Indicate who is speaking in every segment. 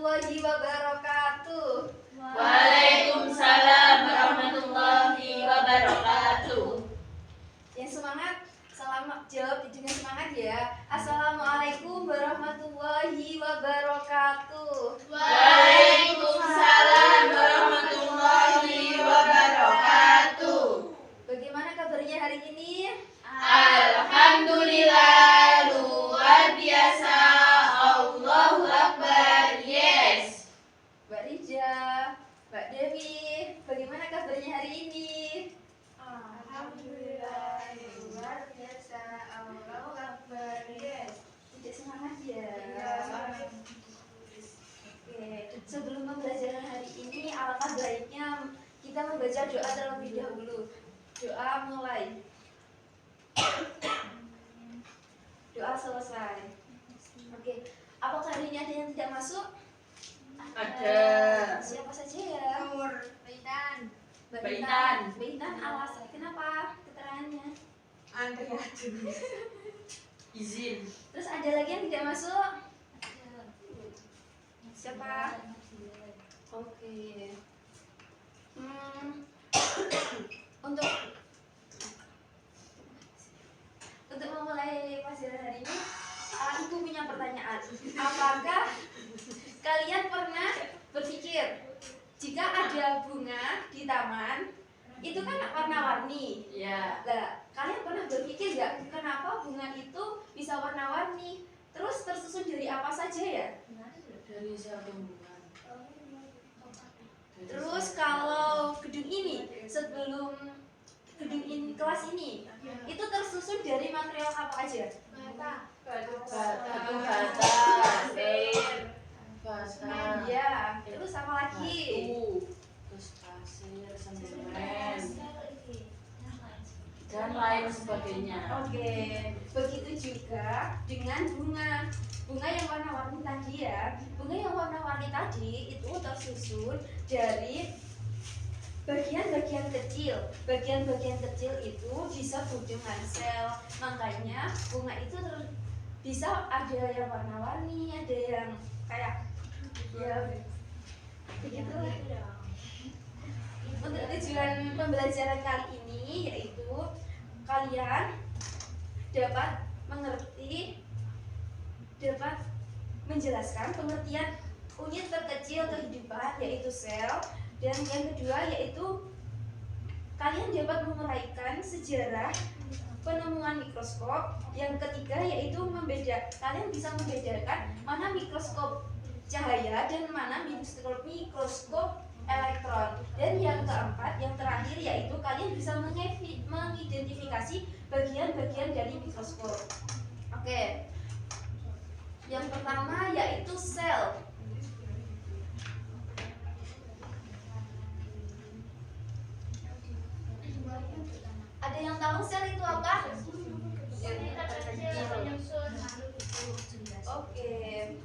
Speaker 1: warahmatullahi wabarakatuh.
Speaker 2: Waalaikumsalam warahmatullahi wabarakatuh.
Speaker 1: Yang semangat, jawab dengan semangat ya. Assalamualaikum warahmatullahi wabarakatuh.
Speaker 2: Waalaikumsalam warahmatullahi wabarakatuh.
Speaker 1: Bagaimana kabarnya hari ini?
Speaker 2: Alhamdulillah, luar biasa. Allahu Akbar. Yes.
Speaker 1: Mbak Rija, Mbak Dewi, bagaimana kabarnya hari ini?
Speaker 3: Alhamdulillah, luar biasa. Allahu Akbar. Yes.
Speaker 1: Tidak semangat ya?
Speaker 3: Iya.
Speaker 1: Oke, sebelum pembelajaran hari ini, alangkah baiknya kita membaca doa terlebih dahulu. Doa mulai. Doa selesai. Oke, apakah hari ini ada yang tidak masuk?
Speaker 2: Ada.
Speaker 1: Siapa saja ya?
Speaker 3: Nur, Baitan,
Speaker 1: Mbak
Speaker 2: Mbak
Speaker 1: Intan. Mbak Intan, alasan kenapa keterangannya?
Speaker 3: Andri Adu.
Speaker 2: Izin.
Speaker 1: Terus ada lagi yang tidak masuk? Siapa? Oke. Untuk memulai pelajaran hari ini, aku punya pertanyaan. Apakah kalian pernah berpikir jika ada bunga di taman itu kan warna-warni?
Speaker 2: Ya.
Speaker 1: Nah, kalian pernah berpikir nggak kenapa bunga itu bisa warna-warni? Terus tersusun dari apa saja ya?
Speaker 2: Dari sambungan.
Speaker 1: Terus kalau gedung ini sebelum gedung ini kelas ini itu tersusun dari material apa aja?
Speaker 2: Batu bata, air, bata,
Speaker 1: Ya, terus apa lagi?
Speaker 2: batu, terus pasir, semen, dan lain sebagainya.
Speaker 1: Oke, begitu juga dengan bunga. Bunga yang warna-warni tadi ya. Bunga yang warna-warni tadi itu tersusun dari bagian-bagian kecil. Bagian-bagian kecil itu disebut dengan sel. Makanya bunga itu bisa ada yang warna-warni, ada yang kayak ya begitulah. Untuk tujuan pembelajaran kali ini yaitu kalian dapat mengerti, dapat menjelaskan pengertian unit terkecil kehidupan yaitu sel, dan yang kedua yaitu kalian dapat menguraikan sejarah penemuan mikroskop. Yang ketiga yaitu kalian bisa membedakan mana mikroskop cahaya dan mana mikroskop elektron. Dan yang keempat, yang terakhir yaitu kalian bisa mengidentifikasi bagian-bagian dari mikroskop. Oke. Yang pertama yaitu sel. Ada yang tahu sel itu apa? Oke.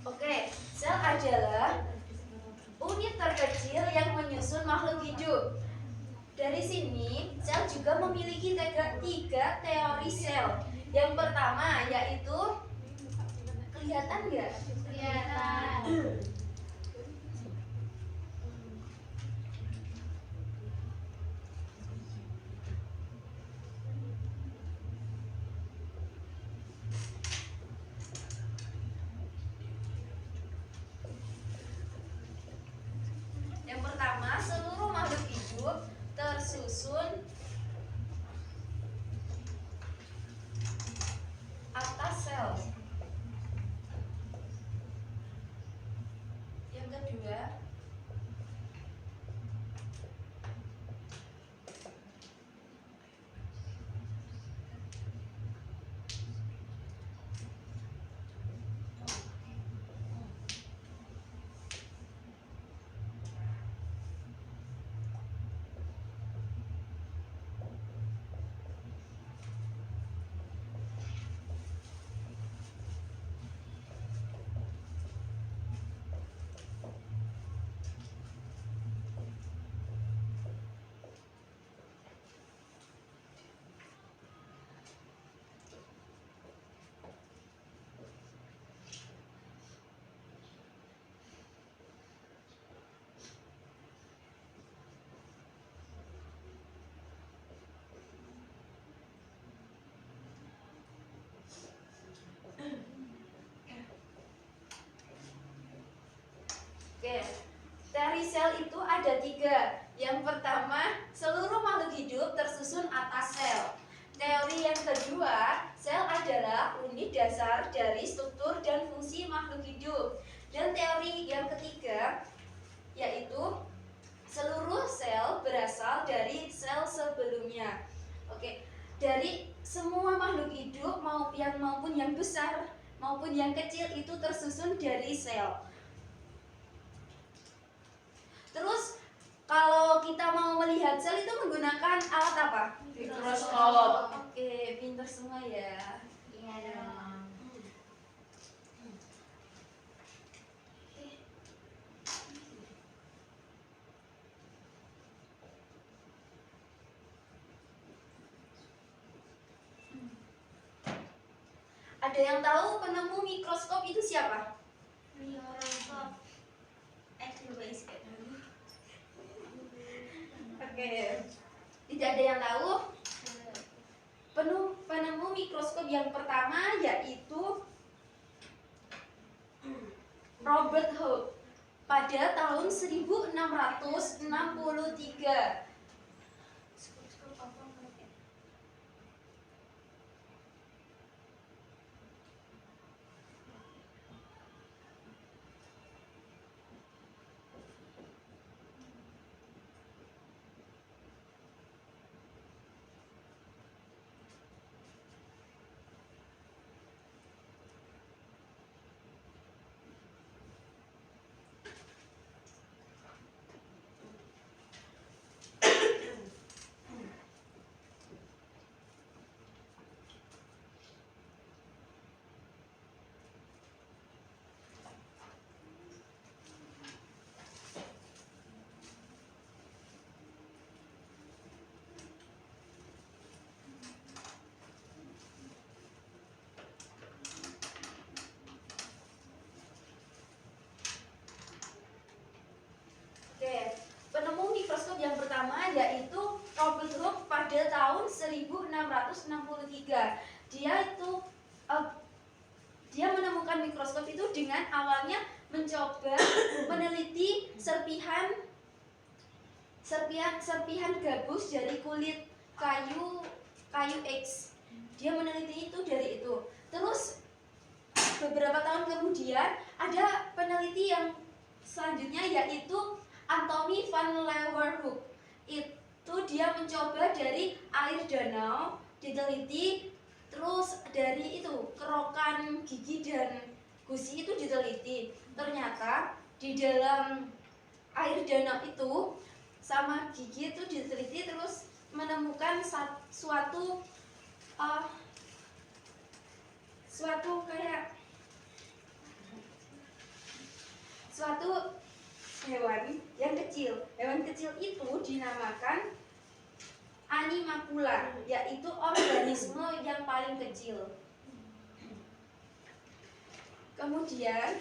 Speaker 1: Oke, sel adalah unit terkecil yang menyusun makhluk hidup. Dari sini, sel juga memiliki tiga teori sel. Yang pertama yaitu kelihatan nggak?
Speaker 3: Kelihatan.
Speaker 1: Yang pertama, seluruh makhluk hidup tersusun atas sel. Yang kedua, teori sel itu ada 3. Yang pertama, seluruh makhluk hidup tersusun atas sel. Teori yang kedua, sel adalah unit dasar dari struktur dan fungsi makhluk hidup. Dan teori yang ketiga, yaitu seluruh sel berasal dari sel sebelumnya. Oke, dari semua makhluk hidup maupun yang besar maupun yang kecil itu tersusun dari sel. Terus kalau kita mau melihat sel itu menggunakan alat apa?
Speaker 2: Mikroskop.
Speaker 1: Oke, pintar semua ya.
Speaker 3: Iya dong.
Speaker 1: Ada yang tahu penemu mikroskop itu siapa?
Speaker 3: Mikroskop. Coba isi dulu.
Speaker 1: Oke. Tidak ada yang tahu? Penemu mikroskop yang pertama yaitu Robert Hooke pada tahun 1663. Oke, penemu mikroskop yang pertama yaitu Robert Hooke pada tahun 1663. Dia menemukan mikroskop itu dengan awalnya mencoba meneliti serpihan gabus dari kulit kayu X. Dia meneliti itu dari itu. Terus beberapa tahun kemudian ada peneliti yang selanjutnya yaitu Anthony van Leeuwenhoek. Itu dia mencoba dari air danau diteliti, terus dari itu kerokan gigi dan gusi itu diteliti. Ternyata di dalam air danau itu sama gigi itu diteliti, terus menemukan suatu hewan yang kecil. Hewan kecil itu dinamakan animalcula, yaitu organisme yang paling kecil. Kemudian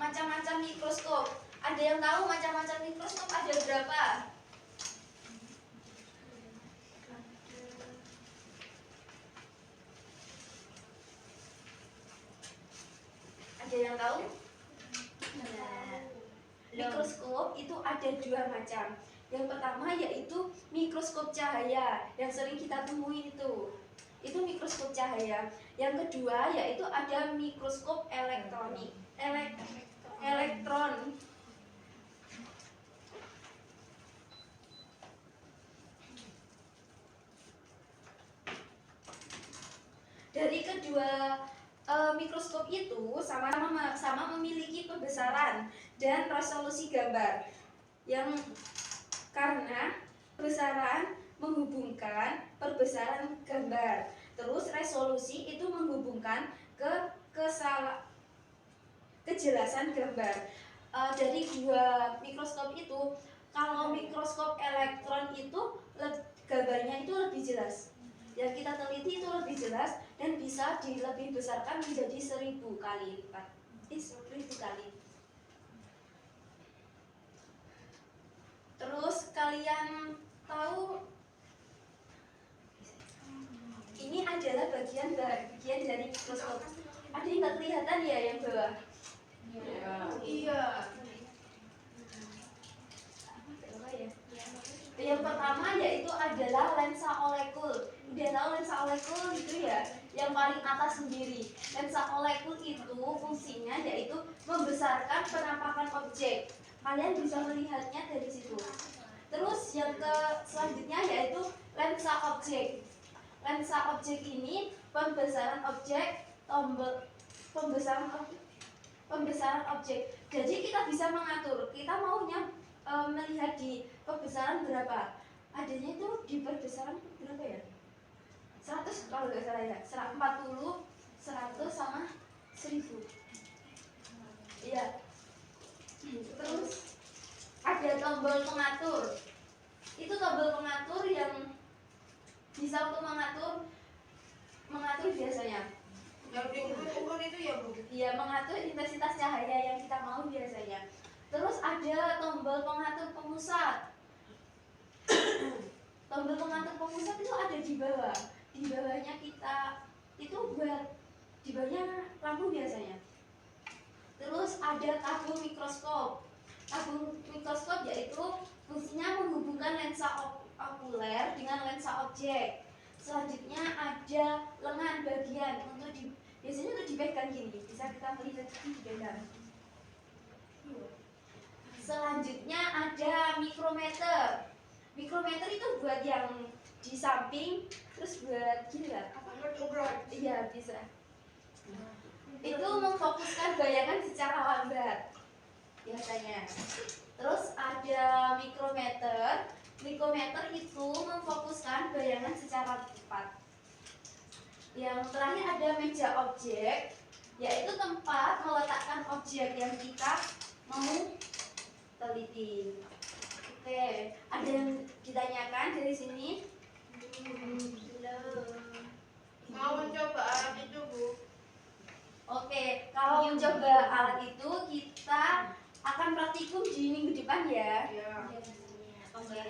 Speaker 1: macam-macam mikroskop. Ada yang tahu macam-macam mikroskop ada berapa? Ada yang tahu? Mikroskop itu ada 2 macam. Yang pertama yaitu mikroskop cahaya yang sering kita temui itu mikroskop cahaya. Yang kedua yaitu ada mikroskop elektron. Dari kedua mikroskop itu sama memiliki pembesaran dan resolusi gambar, yang karena pembesaran menghubungkan perbesaran gambar, terus resolusi itu menghubungkan ke kejelasan gambar. Dari 2 mikroskop itu, kalau mikroskop elektron itu gambarnya itu lebih jelas. Yang kita teliti itu lebih jelas dan bisa lebih besarkan menjadi 1000 kali lipat. 1000 kali. Terus kalian tahu ini adalah bagian dari mikroskop. Ada yang nggak kelihatan ya yang bawah?
Speaker 2: Iya.
Speaker 3: Iya.
Speaker 1: Yang pertama yaitu adalah lensa olekul. Udah tahu lensa olekul itu ya, yang paling atas sendiri. Lensa olekul itu fungsinya yaitu membesarkan penampakan objek. Kalian bisa melihatnya dari situ. Terus yang selanjutnya yaitu lensa objek. Lensa objek ini pembesaran objek, pembesaran objek. Jadi kita bisa mengatur. Kita maunya melihat di pembesaran berapa? Adanya itu di pembesaran berapa ya? 100 kalau nggak salah ya. 40, 100 sama 1000. Iya. Terus ada tombol pengatur. Itu tombol pengatur yang bisa untuk mengatur biasanya.
Speaker 3: Yang diukur itu ya Bu?
Speaker 1: Iya, mengatur intensitas cahaya yang kita mau biasanya. Terus ada tombol pengatur pemusat. Tombol pengatur pemusat itu ada di bawah. Di bawahnya kita itu buat di bawahnya lampu biasanya. Terus ada tabung mikroskop. Tabung mikroskop yaitu fungsinya menghubungkan lensa okuler dengan lensa objek. Selanjutnya ada lengan bagian untuk biasanya untuk dipegang gini, bisa kita melihat di dipegang. Selanjutnya ada mikrometer. Mikrometer itu buat yang di samping, terus buat gini lah. Iya bisa. Itu memfokuskan bayangan secara lambat biasanya. Terus ada mikrometer. Mikrometer itu memfokuskan bayangan secara cepat. Yang terakhir ada meja objek, yaitu tempat meletakkan objek yang kita mau teliti. Oke, ada yang ditanyakan dari sini?
Speaker 3: Mau mencoba alat itu Bu?
Speaker 1: Oke, kalau mencoba alat itu kita akan praktikum di minggu depan ya.
Speaker 3: Iya.
Speaker 1: Oke.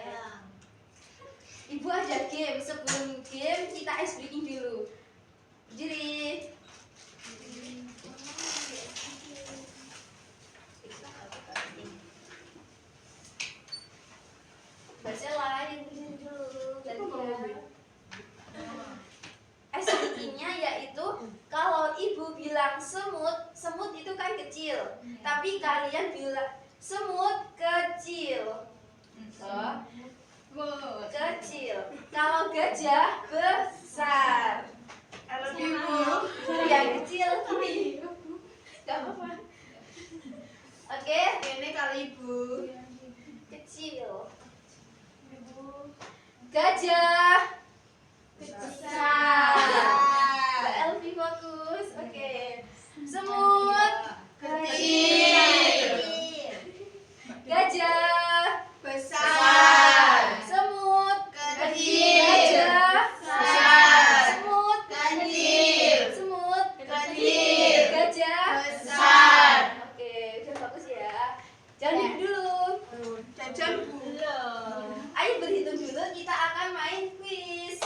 Speaker 1: Ibu ada game, sebelum game kita ice breaking dulu. Berdiri. Baca lah yang berdiri dulu. Ice breakingnya yaitu kalau ibu bilang semut, semut itu kan kecil. Tapi kalian bilang semut kecil. Kecil. Kalau gajah besar.
Speaker 3: Kalau Ibu
Speaker 1: Yang kecil ini. Gak apa-apa. Oke,
Speaker 3: ini kali Ibu.
Speaker 1: kecil. Gajah besar. Mbak Elvi fokus. Oke. Semut kecil. Gajah
Speaker 3: Besar.
Speaker 1: semut
Speaker 3: Kecil.
Speaker 1: gajah
Speaker 3: Besar.
Speaker 1: semut
Speaker 3: Kecil.
Speaker 1: semut
Speaker 3: Kecil.
Speaker 1: gajah
Speaker 3: Besar.
Speaker 1: Oke, udah bagus ya. Jangan diam dulu.
Speaker 3: Jajan Bu.
Speaker 1: Ayo berhitung dulu, kita akan main kuis.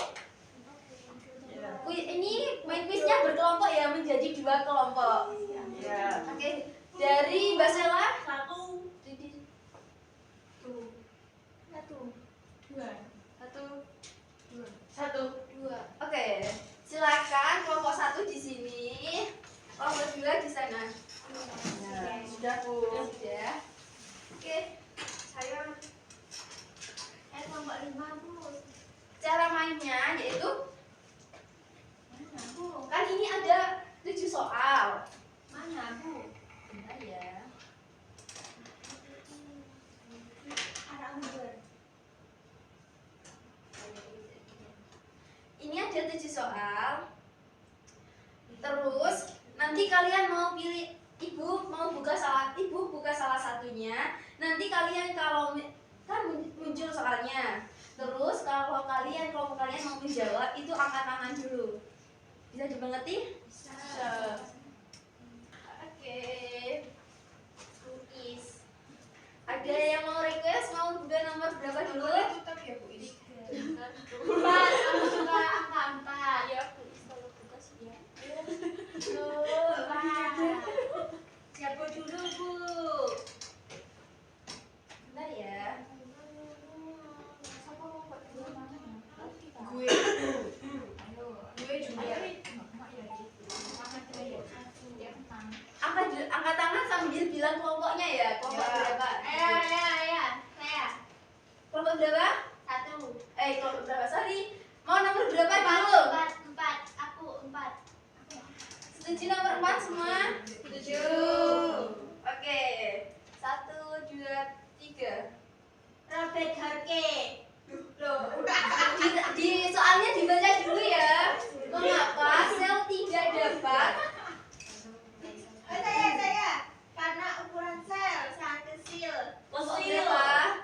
Speaker 1: Ini main kuisnya berkelompok ya, menjadi 2 kelompok.
Speaker 3: Ya.
Speaker 1: Oke, dari Mbak Sela. 1, 2. Oke, silakan kelompok 1 di sini, kelompok 2 di sana. Sudah Bu. Sudah. Oke,
Speaker 3: Saya
Speaker 1: kelompok 5 Bu. Cara mainnya yaitu kan ini ada 7 soal.
Speaker 3: mana Bu?
Speaker 1: Bentar ya. Ini ada 7 soal. Terus nanti kalian mau pilih, ibu buka salah satunya. Nanti kalian kalau kan muncul soalnya. Terus kalau kelompok kalian mau menjawab itu angkat tangan dulu. Bisa dimengerti?
Speaker 3: Bisa.
Speaker 1: Oke. Kuis. Ada yang mau request mau buka nomor berapa dulu?
Speaker 3: Tutup ya Bu ini.
Speaker 1: 4, aku suka angka 4. Ya, kalau buka sih ya. Siapa dulu, Bu? Bentar ya. setuju nomor 4 semua?
Speaker 3: Setuju.
Speaker 1: Oke. 1, 2, 3.
Speaker 3: Robert Harke. Loh.
Speaker 1: Di soalnya dibaca dulu ya. Mengapa sel tidak dapat?
Speaker 3: Saya. Karena ukuran sel sangat kecil.
Speaker 1: Kelompok berapa?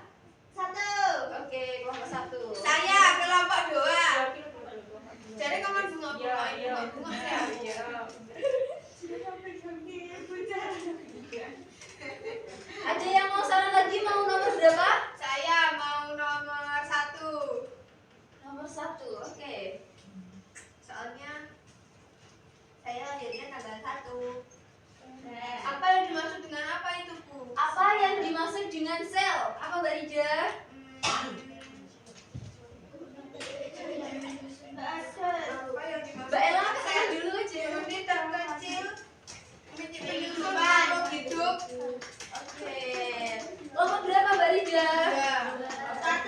Speaker 3: 1.
Speaker 1: Oke, kelompok 1.
Speaker 3: Saya kelompok 2. Jadi kamu bunga-bunga
Speaker 2: Iya.
Speaker 3: bunga-bunga.
Speaker 1: Ada yang mau saran lagi, mau nomor berapa?
Speaker 3: Saya mau nomor 1.
Speaker 1: Nomor 1. Oke.
Speaker 3: Soalnya saya lahirnya tanggal 1.
Speaker 1: Nah.
Speaker 3: Apa yang dimaksud dengan apa itu, Bu?
Speaker 1: Apa yang dimaksud dengan sel? Apa Mbak Rida?
Speaker 3: Apa yang dimaksud?
Speaker 1: Mbak Ella kesana dulu aja.
Speaker 3: Unit terkecil menyusun makhluk hidup.
Speaker 1: Oke. Kelompok berapa Mbak Rida?
Speaker 3: 1.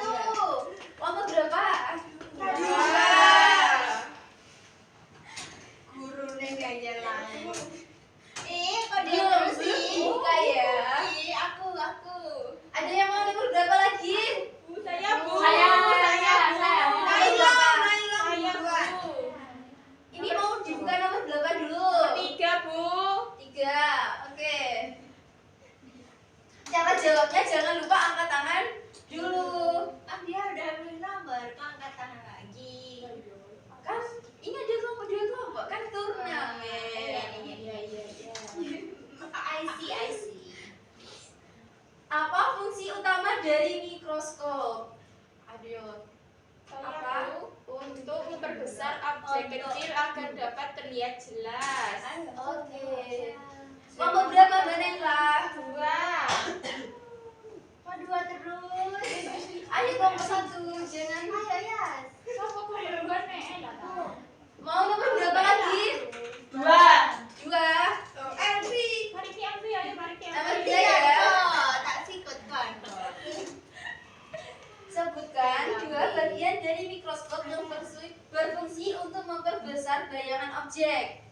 Speaker 1: Kelompok berapa?
Speaker 3: 2. Guru nih gaya lain. Kok dia
Speaker 1: Belum
Speaker 3: sih?
Speaker 1: buka ya.
Speaker 3: Aku.
Speaker 1: Ada yang mau nomor berapa lagi?
Speaker 3: Saya, Bu.
Speaker 2: Saya.
Speaker 3: Nailon.
Speaker 1: Ini mau dibuka nomor berapa dulu?
Speaker 2: 3, Bu.
Speaker 1: 3. Oke. Cara jawabnya jangan lupa angkat tangan dulu.
Speaker 3: Dia udah beli nomor, kok angkat tangan lagi.
Speaker 1: Kan ini ada kelompok 2 kelompok kan turnamen.
Speaker 3: I see.
Speaker 1: Apa fungsi utama dari mikroskop? Aduh.
Speaker 2: Apa? Untuk memperbesar objek kecil agar dapat terlihat jelas.
Speaker 1: Oke. Kelompok berapa Mbak Nela?
Speaker 2: 2.
Speaker 3: Kok 2 terus?
Speaker 1: Ayo kelompok 1, jangan.
Speaker 3: Ayo ya.
Speaker 1: Mau nomor berapa lagi?
Speaker 2: 2.
Speaker 1: 2.
Speaker 3: Elvi.
Speaker 1: Nomor 2 ya.
Speaker 3: Tak sikut kan.
Speaker 1: Sebutkan 2 bagian dari mikroskop yang berfungsi untuk memperbesar bayangan objek.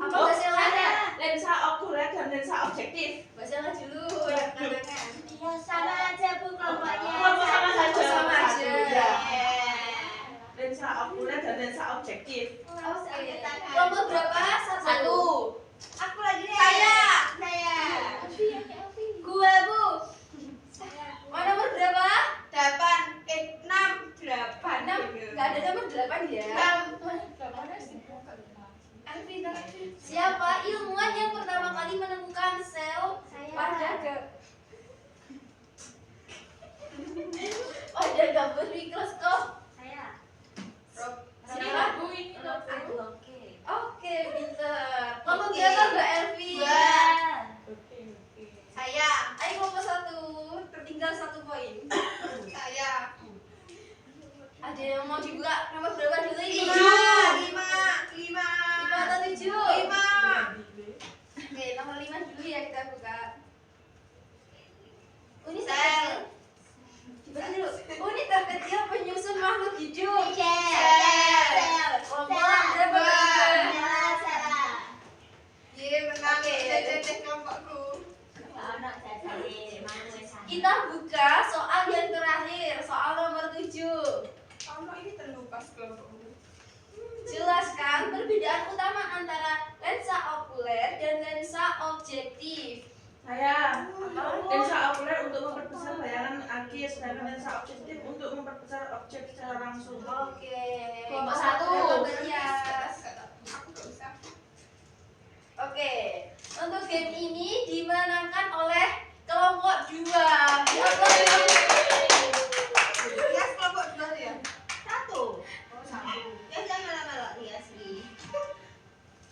Speaker 1: Apa bahasa lain?
Speaker 2: Lensa okuler dan lensa objektif.
Speaker 1: Bahasa lain dulu yang tangan.
Speaker 3: Ya sama aja, Bu, kelompoknya.
Speaker 2: Kelompok sama saja.
Speaker 1: Sama aja.
Speaker 2: Ya. Lensa okuler dan lensa objektif.
Speaker 1: Oke. Kelompok berapa? 1.
Speaker 3: Aku lagi deh.
Speaker 1: Saya.
Speaker 3: Gua, Bu.
Speaker 1: Mau nomor berapa?
Speaker 3: 8. 6. 8.
Speaker 1: 6. Enggak ada nomor 8 ya. Siapa ilmuwan yang pertama kali menemukan sel pada gabus mikroskop?
Speaker 3: Saya.
Speaker 1: Siapa?
Speaker 3: Oke.
Speaker 1: Oke, pinter. Kelompok berapa Mbak Elvi?
Speaker 3: Saya.
Speaker 1: Ayo kelompok 1, tertinggal 1 poin.
Speaker 3: Saya.
Speaker 1: Ada yang mau dibuka nomor berapa dulu ini?
Speaker 3: 5
Speaker 1: atau 7?
Speaker 3: 5.
Speaker 1: Oke, nomor 5 dulu ya kita buka. Unit
Speaker 3: Sel.
Speaker 1: terkecil. Dibaca dulu. Unit terkecil penyusun makhluk hidup.
Speaker 3: Sel.
Speaker 1: Kelompok berapa?
Speaker 3: Menang.
Speaker 1: Oke.
Speaker 3: Jadi kelompokku.
Speaker 1: Kita buka soal yang terakhir, soal nomor 7.
Speaker 3: Ini terlupas kelompokku.
Speaker 1: Jelaskan perbedaan utama antara lensa okuler dan lensa objektif.
Speaker 2: Saya. Lensa okuler untuk memperbesar bayangan akis, sedangkan lensa objektif untuk memperbesar objek secara langsung.
Speaker 1: Oke.
Speaker 2: Kelompok
Speaker 1: 1
Speaker 2: 1.
Speaker 1: berhias.
Speaker 3: Aku gak usah.
Speaker 1: Oke. Untuk game ini dimenangkan oleh kelompok 2.
Speaker 3: Rias kelompok 2 ya? 1. Oh, 1. Ya jangan malah-malah Rias nih.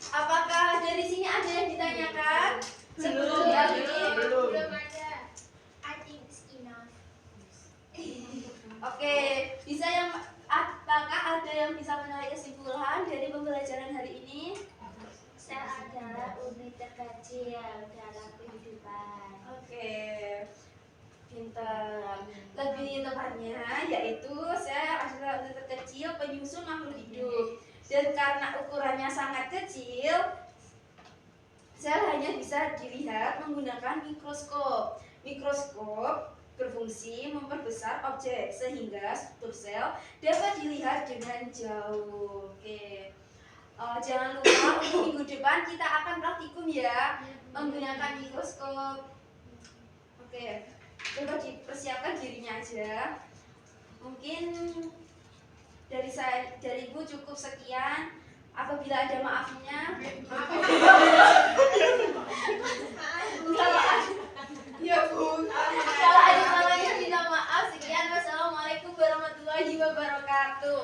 Speaker 1: Apakah dari sini ada yang ditanyakan? Sebelum diakhiri?
Speaker 2: Belum.
Speaker 3: ada. I think it's enough.
Speaker 1: Oke, apakah ada yang bisa menarik kesimpulan dari pembelajaran hari ini?
Speaker 3: Sel adalah unit terkecil dalam kehidupan.
Speaker 1: Oke. Pintar. Lebih tepatnya yaitu saya adalah ular terkecil penyusun makhluk hidup. Dan karena ukurannya sangat kecil, sel hanya bisa dilihat menggunakan mikroskop. Mikroskop berfungsi memperbesar objek sehingga struktur sel dapat dilihat dengan jauh. Oke. Jangan lupa untuk minggu depan kita akan praktikum ya menggunakan mikroskop. Oke. Coba dipersiapkan dirinya aja. Mungkin dari Ibu cukup sekian. Apabila ada maafnya, kalau ada salahnya minta maaf. Sekian, wassalamualaikum warahmatullahi wabarakatuh.